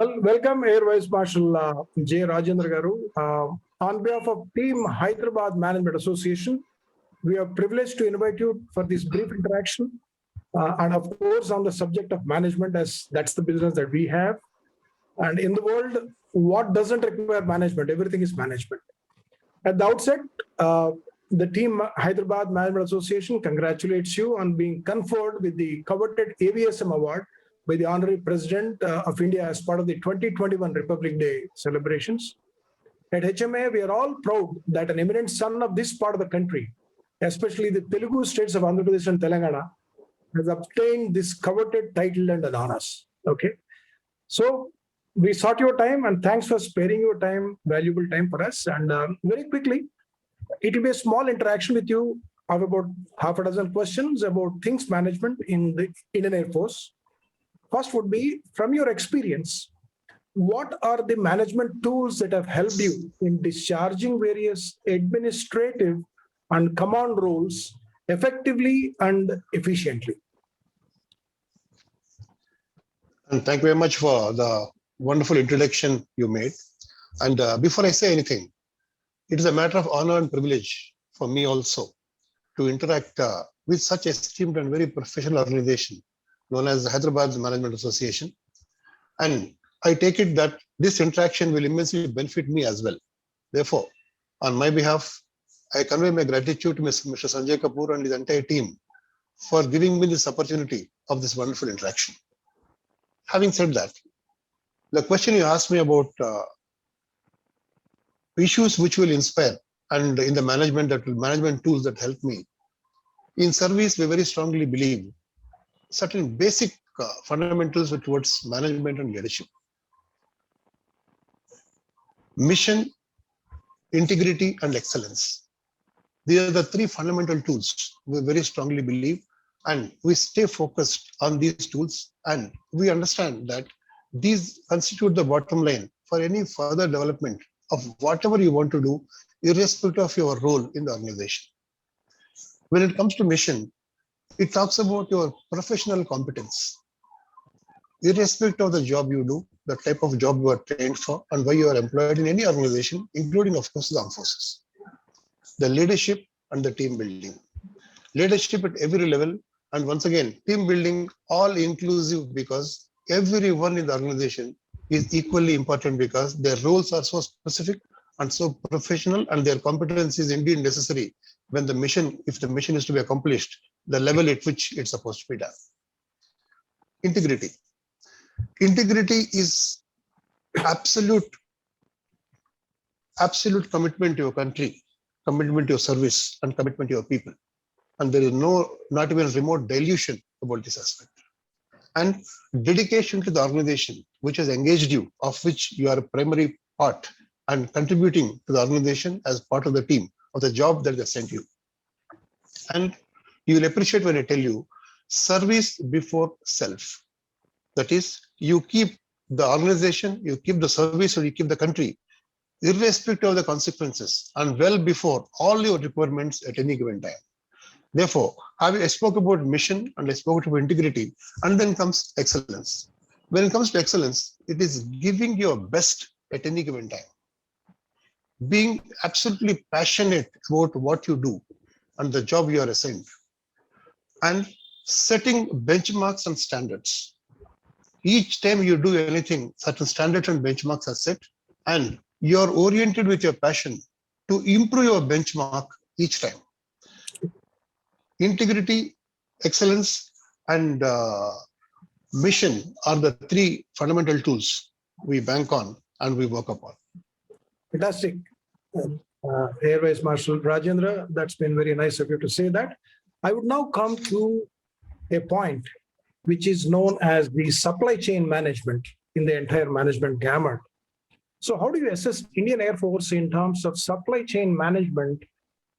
Well, welcome Air Vice Marshal J. Rajendra Garu. On behalf of Team Hyderabad Management Association, we are privileged to invite you for this brief interaction. And of course, on the subject of management, as that's the business that we have. And in the world, what doesn't require management? Everything is management. At the outset, the Team Hyderabad Management Association congratulates you on being conferred with the coveted AVSM Award by the Honorary President of India as part of the 2021 Republic Day celebrations. At HMA, we are all proud that an eminent son of this part of the country, especially the Telugu states of Andhra Pradesh and Telangana, has obtained this coveted title and honors. Okay, so we sought your time and thanks for sparing your time, valuable time for us. And very quickly, it will be a small interaction with you of about half a dozen questions about things management in the Indian Air Force. First would be, from your experience, what are the management tools that have helped you in discharging various administrative and command roles effectively and efficiently? And thank you very much for the wonderful introduction you made. And before I say anything, it is a matter of honor and privilege for me also to interact with such esteemed and very professional organization known as the Hyderabad Management Association. And I take it that this interaction will immensely benefit me as well. Therefore, on my behalf, I convey my gratitude to Mr. Sanjay Kapoor and his entire team for giving me this opportunity of this wonderful interaction. Having said that, the question you asked me about issues which will inspire and in the management tools that help me. In service, we very strongly believe certain basic fundamentals towards management and leadership. Mission, integrity, and excellence. These are the three fundamental tools we very strongly believe, and we stay focused on these tools, and we understand that these constitute the bottom line for any further development of whatever you want to do, irrespective of your role in the organization. When it comes to mission, it talks about your professional competence. Irrespective of the job you do, the type of job you are trained for, and why you are employed in any organization, including, of course, the armed forces. The leadership and the team building. Leadership at every level, and once again, team building all inclusive, because everyone in the organization is equally important because their roles are so specific and so professional, and their competence is indeed necessary when the mission, if the mission is to be accomplished, the level at which it's supposed to be done. Integrity. Integrity is absolute commitment to your country, commitment to your service, and commitment to your people. And there is not even remote dilution about this aspect. And dedication to the organization which has engaged you, of which you are a primary part, and contributing to the organization as part of the team of the job that they sent you. And you will appreciate when I tell you, service before self. That is, you keep the organization, you keep the service, or you keep the country, irrespective of the consequences, and well before all your requirements at any given time. Therefore, I spoke about mission and I spoke about integrity, and then comes excellence. When it comes to excellence, it is giving your best at any given time. Being absolutely passionate about what you do and the job you are assigned, and setting benchmarks and standards. Each time you do anything, certain standards and benchmarks are set, and you are oriented with your passion to improve your benchmark each time. Integrity, excellence, and mission are the three fundamental tools we bank on and we work upon. Fantastic. Air Vice Marshal Rajendra, that's been very nice of you to say that. I would now come to a point which is known as the supply chain management in the entire management gamut. So how do you assess Indian Air Force in terms of supply chain management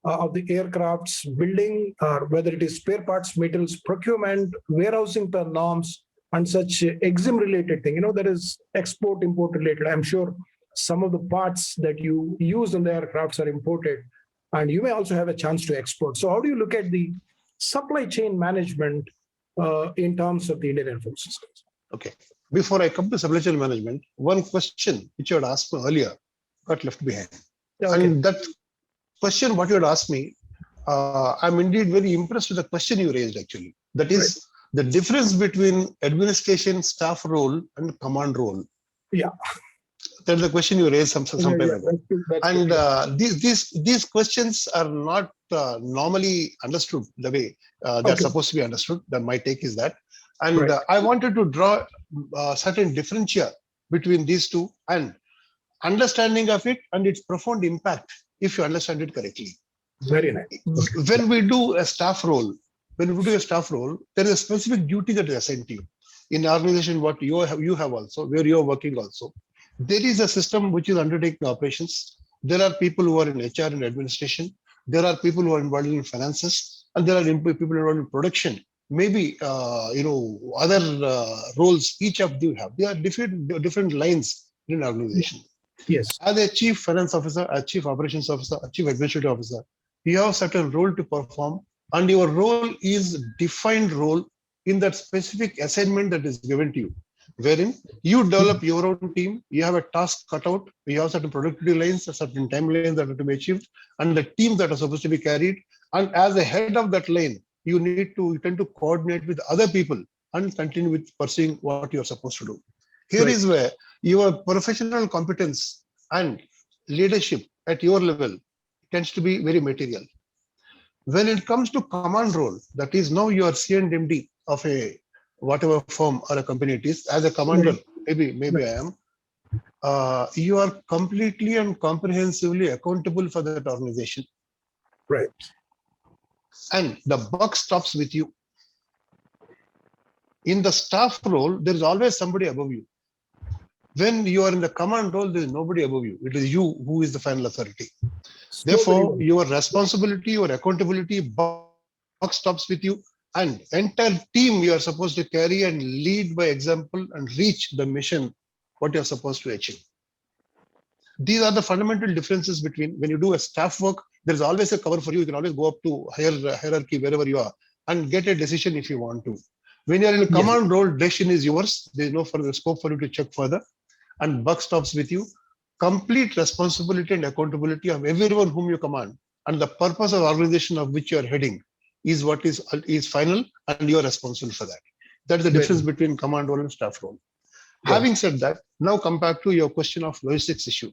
of the aircraft's building, or whether it is spare parts, materials, procurement, warehousing per norms, and such EXIM related thing? You know, there is export import related. I'm sure some of the parts that you use in the aircrafts are imported, and you may also have a chance to export. So how do you look at the supply chain management in terms of the Indian Air Force systems? Okay. before I come to supply chain management, one question which you had asked me earlier got left behind. Okay. And that question, what you had asked me, I'm indeed very impressed with the question you raised actually. That is the difference between administration staff role and command role. Yeah. That's the question you raised some time ago. That's And good. these questions are not normally understood the way they're Okay. supposed to be understood. That my take is that. And Right. I wanted to draw certain differential between these two and understanding of it and its profound impact if you understand it correctly. Very nice. When we do a staff role, there is a specific duty that is assigned to you. In the organization, what you have also, where you're working also, there is a system which is undertaking operations. There are people who are in HR and administration. There are people who are involved in finances, and there are people involved in production. Maybe other roles each of them have. They are different lines in an organization. Yes. As a chief finance officer, a chief operations officer, a chief administrative officer, you have certain role to perform, and your role is defined role in that specific assignment that is given to you, wherein you develop your own team, you have a task cut out, you have certain productivity lines, certain timelines that are to be achieved, and the team that are supposed to be carried. And as the head of that line, you tend to coordinate with other people and continue with pursuing what you are supposed to do. Here is where your professional competence and leadership at your level tends to be very material. When it comes to command role, that is now you are C&MD of a whatever firm or a company it is, as a commander, maybe I am, you are completely and comprehensively accountable for that organization. Right. And the buck stops with you. In the staff role, there is always somebody above you. When you are in the command role, there is nobody above you. It is you who is the final authority. Therefore, your responsibility, your accountability, buck stops with you, and entire team you are supposed to carry and lead by example and reach the mission what you are supposed to achieve. These are the fundamental differences between when you do a staff work. There is always a cover for you. You can always go up to higher hierarchy wherever you are and get a decision if you want to. When you are in a command role, decision is yours. There is no further scope for you to check further, and buck stops with you. Complete responsibility and accountability of everyone whom you command, and the purpose of organization of which you are heading is what is final, and you are responsible for that. That is the difference between command role and staff role. Having said that, now come back to your question of logistics issue.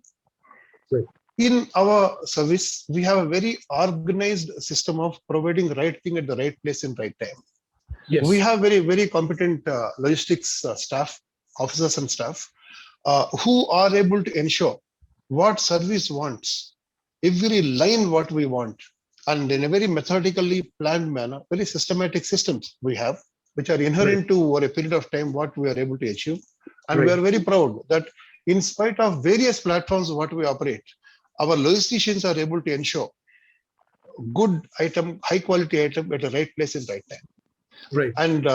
In our service, we have a very organized system of providing the right thing at the right place in right time. Yes. We have very, very competent logistics staff, officers and staff, who are able to ensure what service wants, every line what we want, and in a very methodically planned manner, very systematic systems we have, which are inherent to over a period of time what we are able to achieve. And we are very proud that in spite of various platforms what we operate, our logisticians are able to ensure good item, high quality item at the right place in right time. Right. And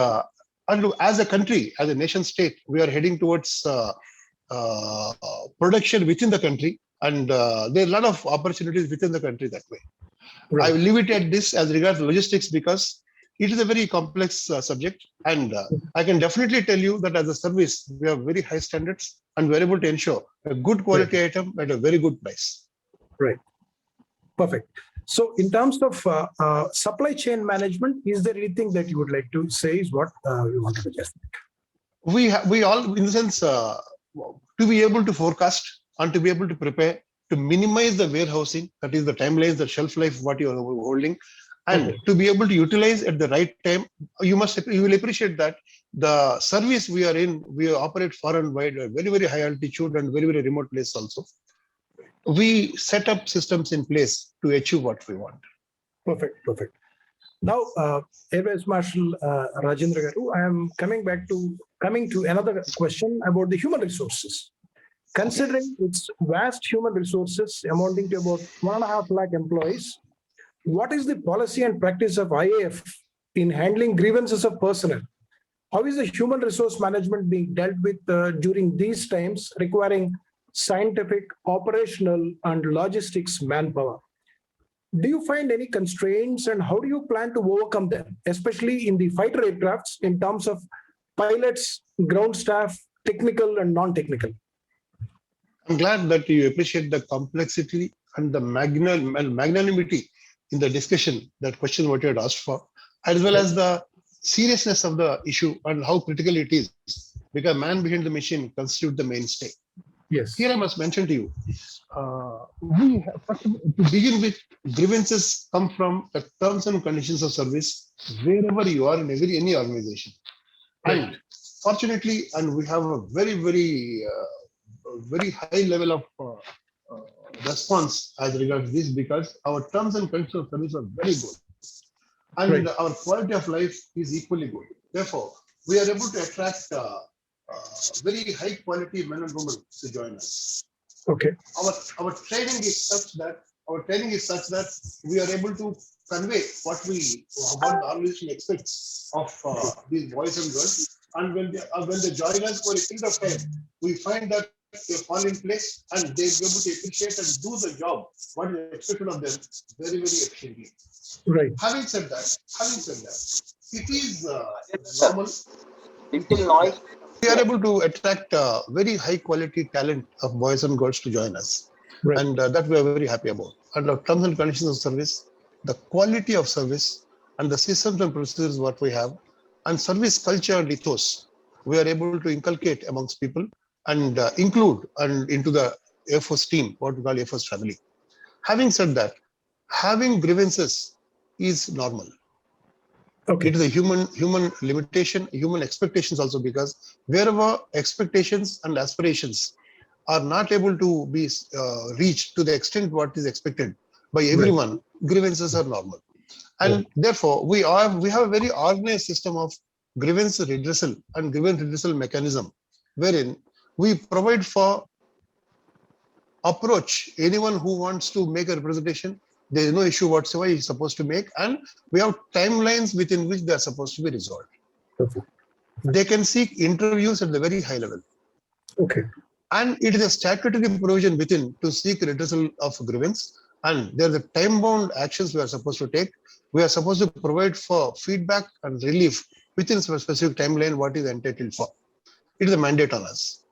as a country, as a nation state, we are heading towards production within the country, and there are a lot of opportunities within the country that way. I will leave it at this as regards logistics because it is a very complex subject, and I can definitely tell you that as a service, we have very high standards and we are able to ensure a good quality item at a very good price. Right. Perfect. So in terms of supply chain management, is there anything that you would like to say is what you want to suggest? We all, in the sense, to be able to forecast and to be able to prepare, to minimize the warehousing, that is the timelines, the shelf life, what you are holding, and to be able to utilize at the right time. You will appreciate that the service we are in, we operate far and wide, very, very high altitude and very, very remote place also. We set up systems in place to achieve what we want. Perfect. Now, Air Vice Marshal Rajendra Garu, I am coming to another question about the human resources. Considering its vast human resources amounting to about 1.5 lakh employees, what is the policy and practice of IAF in handling grievances of personnel? How is the human resource management being dealt with during these times requiring scientific, operational, and logistics manpower? Do you find any constraints, and how do you plan to overcome them, especially in the fighter aircrafts in terms of pilots, ground staff, technical and non-technical. I'm glad that you appreciate the complexity and the magnanimity in the discussion, that question what you had asked for, as well as the seriousness of the issue and how critical it is, because man behind the machine constitutes the mainstay. Yes. Here I must mention to you, we have, first of all, to begin with, grievances come from the terms and conditions of service wherever you are in any organization. Right. And fortunately, and we have a very high level of response as regards this, because our terms and conditions of service are very good, and Right. our quality of life is equally good. Therefore, we are able to attract very high quality men and women to join us. Okay. Our training is such that we are able to convey what the organization expects of these boys and girls. And when they join us for a period of time, we find that they fall in place and they be able to appreciate and do the job what is expected of them very, very efficiently. Right. Having said that, it is normal. We are able to attract very high quality talent of boys and girls to join us. Right. And that we are very happy about. And our terms and conditions of service, the quality of service, and the systems and procedures what we have, and service culture and ethos, we are able to inculcate amongst people and include and into the Air Force team, what we call Air Force family. Having said that, having grievances is normal. Okay. It is a human limitation, human expectations also, because wherever expectations and aspirations are not able to be reached to the extent what is expected by everyone, grievances are normal. And therefore, we have a very organized system of grievance redressal and grievance redressal mechanism, wherein we provide for approach anyone who wants to make a representation. There is no issue whatsoever he is supposed to make, and we have timelines within which they are supposed to be resolved. Perfect. They can seek interviews at the very high level. Okay. And it is a statutory provision within to seek redressal of grievance. And there are the time-bound actions we are supposed to take. We are supposed to provide for feedback and relief within a specific timeline what is entitled for. It is a mandate on us.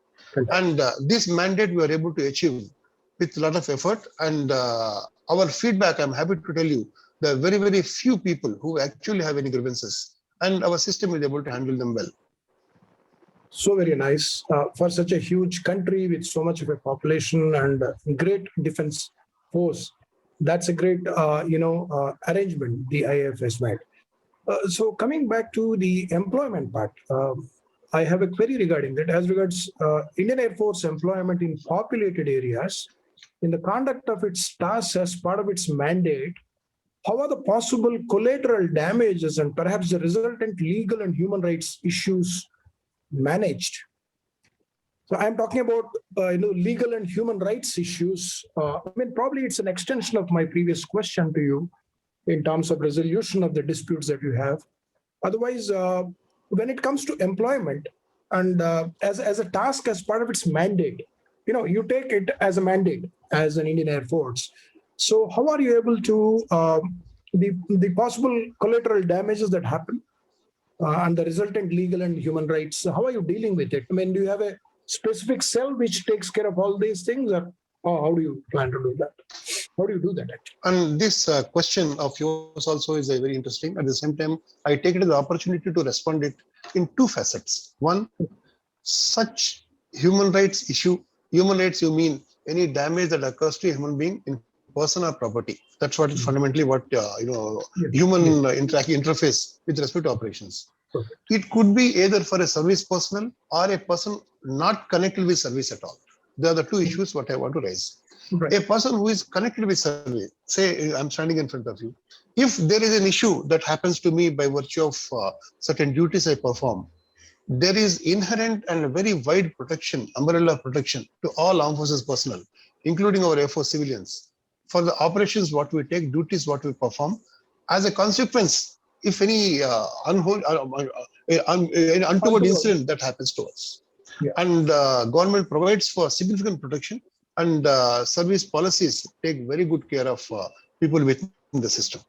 And this mandate we are able to achieve with a lot of effort. And our feedback, I'm happy to tell you, there are very, very few people who actually have any grievances. And our system is able to handle them well. So very nice. For such a huge country with so much of a population and great defense force, that's a great, arrangement the IAF made. So coming back to the employment part, I have a query regarding that. As regards Indian Air Force employment in populated areas, in the conduct of its tasks as part of its mandate, how are the possible collateral damages and perhaps the resultant legal and human rights issues managed? So I'm talking about legal and human rights issues. Probably it's an extension of my previous question to you in terms of resolution of the disputes that you have. Otherwise, when it comes to employment and as a task as part of its mandate, you take it as a mandate as an Indian Air Force. So how are you able to the possible collateral damages that happen and the resultant legal and human rights? How are you dealing with it? Do you have a specific cell which takes care of all these things, or how do you plan to do that? How do you do that actually? And this question of yours also is very interesting. At the same time, I take it as an opportunity to respond it in two facets. One, such human rights issue. Human rights, you mean any damage that occurs to a human being in person or property. That's what is fundamentally what human interface with respect to operations. Perfect. It could be either for a service personnel or a person not connected with service at all. There are the two issues what I want to raise. Right. A person who is connected with service, say I'm standing in front of you. If there is an issue that happens to me by virtue of certain duties I perform, there is inherent and very wide protection, umbrella protection to all armed forces personnel, including our Air Force civilians, for the operations what we take, duties what we perform. As a consequence, if any untoward incident that happens to us, and government provides for significant protection, and service policies take very good care of people within the system.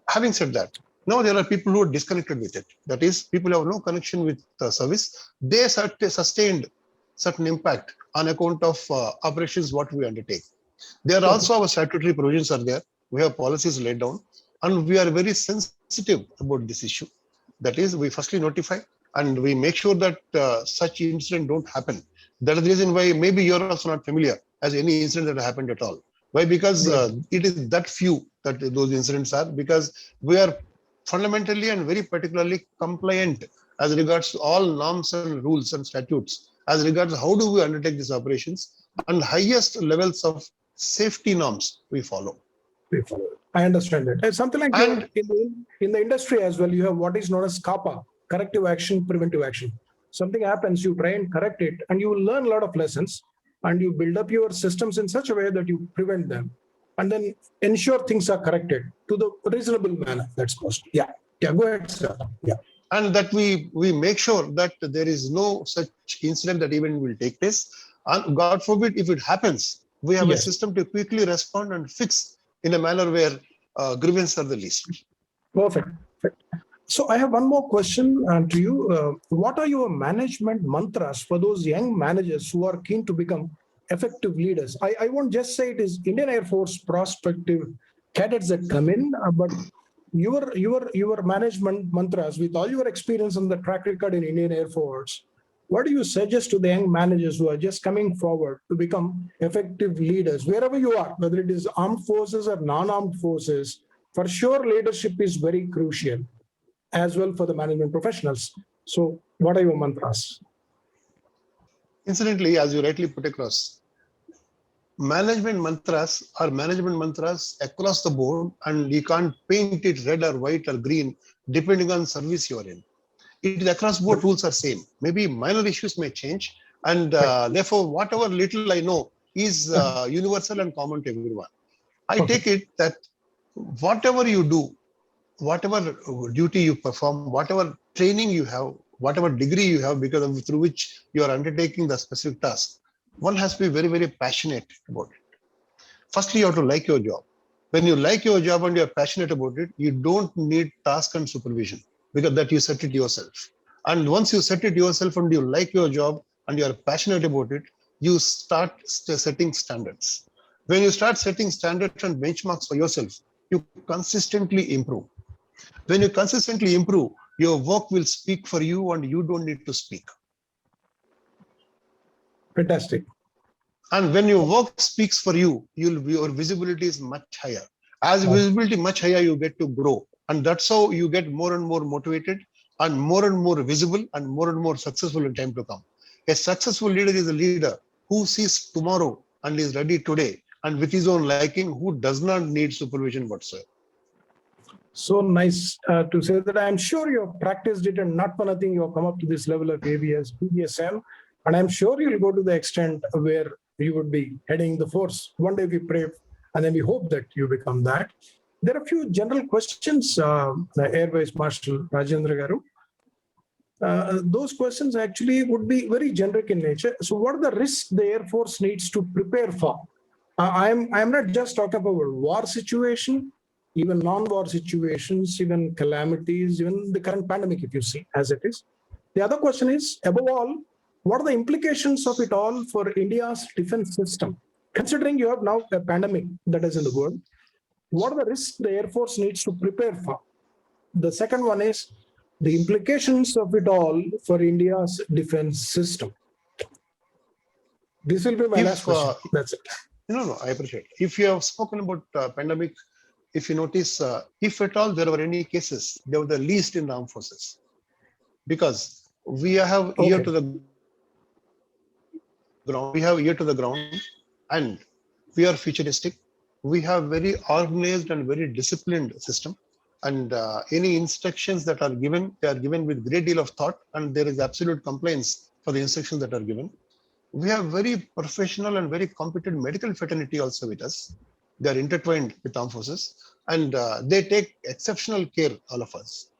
Having said that, Now there are people who are disconnected with it. That is, people who have no connection with the service. They sustained certain impact on account of operations what we undertake. There are also our statutory provisions are there. We have policies laid down, and we are very sensitive about this issue. That is, we firstly notify and we make sure that such incident don't happen. That is the reason why maybe you're also not familiar as any incident that happened at all. Why? Because it is that few that those incidents are, because we are fundamentally and very particularly compliant as regards to all norms and rules and statutes as regards how do we undertake these operations, and highest levels of safety norms we follow. I understand that. It's something like And in the industry as well, you have what is known as CAPA, corrective action, preventive action. Something happens, you try and correct it, and you will learn a lot of lessons, and you build up your systems in such a way that you prevent them, and then ensure things are corrected to the reasonable manner that's possible. Yeah, go ahead, sir. Yeah. And that we make sure that there is no such incident that even will take place. And God forbid, if it happens, we have a system to quickly respond and fix in a manner where grievances are the least. Perfect. So I have one more question to you. What are your management mantras for those young managers who are keen to become effective leaders? I won't just say it is Indian Air Force prospective cadets that come in, but your management mantras with all your experience and the track record in Indian Air Force. What do you suggest to the young managers who are just coming forward to become effective leaders, wherever you are, whether it is armed forces or non-armed forces? For sure, leadership is very crucial as well for the management professionals. So what are your mantras? Incidentally, as you rightly put across, management mantras are management mantras across the board, and you can't paint it red or white or green depending on service you're in. It is across board, rules are same. Maybe minor issues may change, and therefore whatever little I know is universal and common to everyone. I take it that whatever you do, whatever duty you perform, whatever training you have, whatever degree you have, because of through which you are undertaking the specific task, one has to be very, very passionate about it. Firstly, you have to like your job. When you like your job and you are passionate about it, you don't need task and supervision, because that you set it yourself. And once you set it yourself and you like your job and you are passionate about it, you start setting standards. When you start setting standards and benchmarks for yourself, you consistently improve. When you consistently improve, your work will speak for you and you don't need to speak. Fantastic. And when your work speaks for you, your visibility is much higher. As visibility much higher, you get to grow. And that's how you get more and more motivated and more visible and more successful in time to come. A successful leader is a leader who sees tomorrow and is ready today and with his own liking, who does not need supervision whatsoever. So nice to say that. I'm sure you have practiced it, and not for nothing you have come up to this level of ABS, BDSM, and I'm sure you'll go to the extent where you would be heading the force. One day we pray, and then we hope that you become that. There are a few general questions, Air Vice Marshal Rajendra Garu. Those questions actually would be very generic in nature. So what are the risks the Air Force needs to prepare for? I'm not just talking about war situation, even non-war situations, even calamities, even the current pandemic, if you see as it is. The other question is, above all, what are the implications of it all for India's defense system? Considering you have now a pandemic that is in the world, what are the risks the Air Force needs to prepare for? The second one is the implications of it all for India's defense system. This will be my last question. That's it. No, I appreciate it. If you have spoken about pandemic, if you notice, if at all there were any cases, they were the least in the armed forces, because we have ear to the ground. We have ear to the ground, and we are futuristic. We have very organized and very disciplined system, and any instructions that are given, they are given with great deal of thought, and there is absolute compliance for the instructions that are given. We have very professional and very competent medical fraternity also with us. They are intertwined with armed forces, and they take exceptional care, all of us.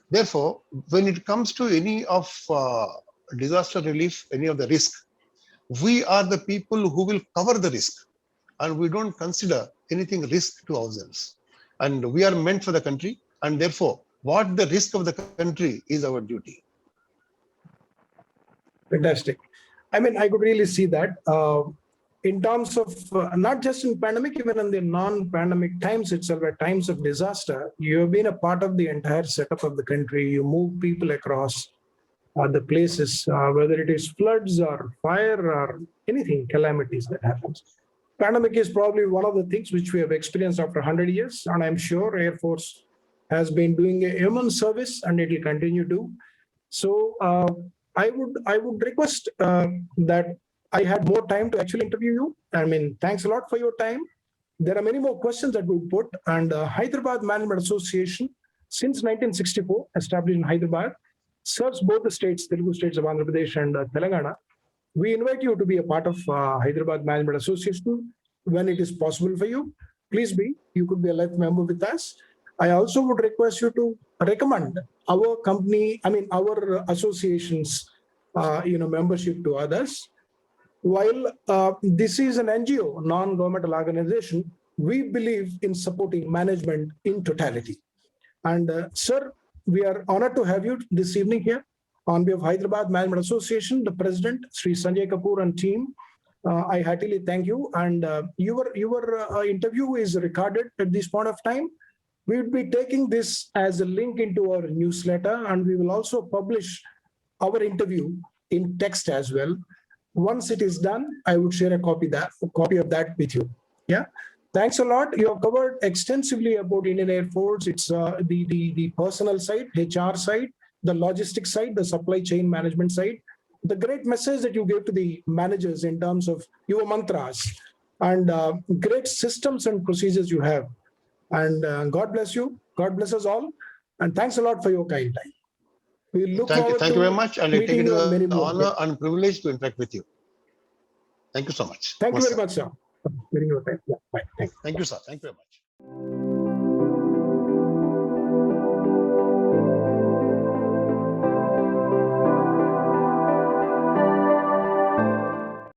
Therefore, when it comes to any of disaster relief, any of the risk, we are the people who will cover the risk, and we don't consider anything risk to ourselves. And we are meant for the country, and therefore what the risk of the country is our duty. Fantastic. I mean, I could really see that in terms of not just in pandemic, even in the non-pandemic times itself, at times of disaster, you have been a part of the entire setup of the country. You move people across the places, whether it is floods or fire or anything, calamities that happens. Pandemic is probably one of the things which we have experienced after 100 years, and I'm sure Air Force has been doing a immense service, and it will continue to. So I would request that I had more time to actually interview you. I mean, thanks a lot for your time. There are many more questions that we put, and Hyderabad Management Association, since 1964, established in Hyderabad, serves both the states, Telugu states of Andhra Pradesh and Telangana. We invite you to be a part of Hyderabad Management Association when it is possible for you. Please be. You could be a life member with us. I also would request you to recommend our company, I mean, our association's, membership to others. While this is an NGO, non-governmental organization, we believe in supporting management in totality. And sir, we are honored to have you this evening here. On behalf of Hyderabad Management Association, the president, Sri Sanjay Kapoor and team, I heartily thank you. And your interview is recorded at this point of time. We will be taking this as a link into our newsletter, and we will also publish our interview in text as well. Once it is done, I would share a copy of that with you. Yeah. Thanks a lot. You have covered extensively about Indian Air Force. It's the personnel side, HR side, the logistics side, the supply chain management side, the great message that you gave to the managers in terms of your mantras, and great systems and procedures you have. And God bless you. God bless us all. And thanks a lot for your kind time. We look forward Thank you very much. And I take meeting it you on as many an more honor days. and privilege to interact with you. Thank you so much. Thank you very much, sir. For giving your time. Yeah, bye. Thank you. Thank you, sir. Thank you very much.